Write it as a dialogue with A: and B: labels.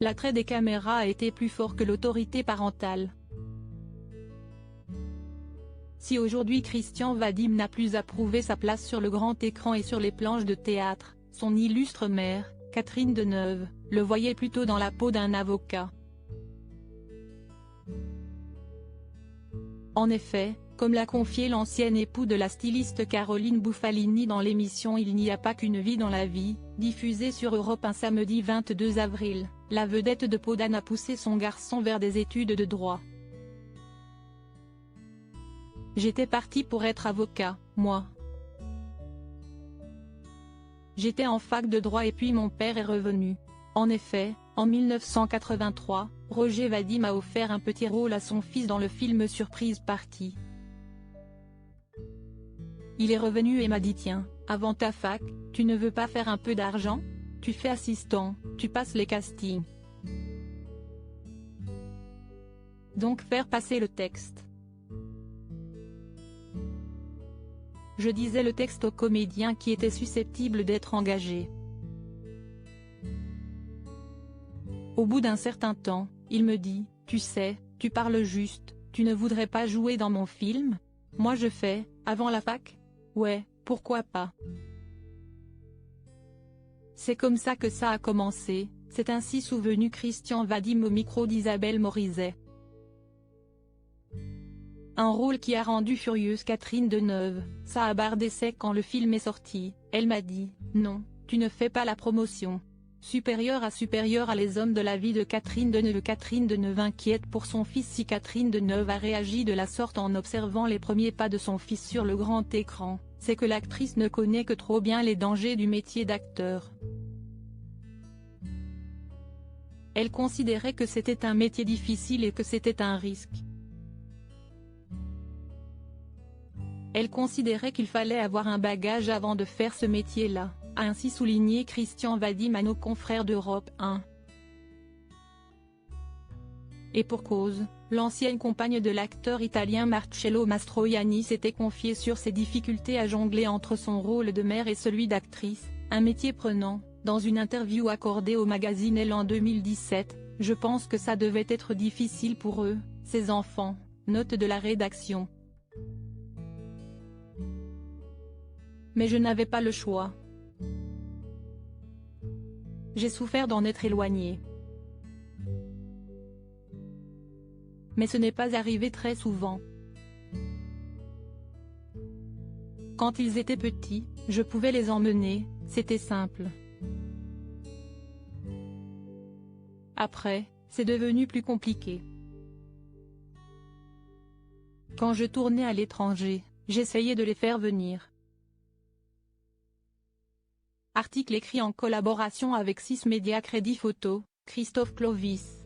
A: L'attrait des caméras a été plus fort que l'autorité parentale. Si aujourd'hui Christian Vadim n'a plus à prouver sa place sur le grand écran et sur les planches de théâtre, son illustre mère, Catherine Deneuve, le voyait plutôt dans la peau d'un avocat. En effet, comme l'a confié l'ancien époux de la styliste Caroline Buffalini dans l'émission Il n'y a pas qu'une vie dans la vie, diffusée sur Europe 1 samedi 22 avril, la vedette de Podane a poussé son garçon vers des études de droit. J'étais parti pour être avocat, moi. J'étais en fac de droit et puis mon père est revenu. En effet, en 1983, Roger Vadim a offert un petit rôle à son fils dans le film Surprise Party. Il est revenu et m'a dit tiens, avant ta fac, tu ne veux pas faire un peu d'argent? Tu fais assistant, tu passes les castings. Donc faire passer le texte. Je disais le texte aux comédiens qui étaient susceptibles d'être engagés. Au bout d'un certain temps, il me dit, tu sais, tu parles juste, tu ne voudrais pas jouer dans mon film? Moi je fais, avant la fac? Ouais, pourquoi pas? C'est comme ça que ça a commencé, c'est ainsi souvenu Christian Vadim au micro d'Isabelle Morizet. Un rôle qui a rendu furieuse Catherine Deneuve, ça a bardé sec quand le film est sorti, elle m'a dit, non, tu ne fais pas la promotion. Supérieure à les hommes de la vie de Catherine Deneuve. Catherine Deneuve inquiète pour son fils. Si Catherine Deneuve a réagi de la sorte en observant les premiers pas de son fils sur le grand écran, c'est que l'actrice ne connaît que trop bien les dangers du métier d'acteur. Elle considérait que c'était un métier difficile et que c'était un risque. Elle considérait qu'il fallait avoir un bagage avant de faire ce métier-là, a ainsi souligné Christian Vadim à nos confrères d'Europe 1. Et pour cause, l'ancienne compagne de l'acteur italien Marcello Mastroianni s'était confiée sur ses difficultés à jongler entre son rôle de mère et celui d'actrice, un métier prenant. Dans une interview accordée au magazine Elle en 2017, je pense que ça devait être difficile pour eux, ces enfants, note de la rédaction. Mais je n'avais pas le choix. J'ai souffert d'en être éloignée. Mais ce n'est pas arrivé très souvent. Quand ils étaient petits, je pouvais les emmener, c'était simple. Après, c'est devenu plus compliqué. Quand je tournais à l'étranger, j'essayais de les faire venir. Article écrit en collaboration avec 6 Médias Crédit Photo, Christophe Clovis.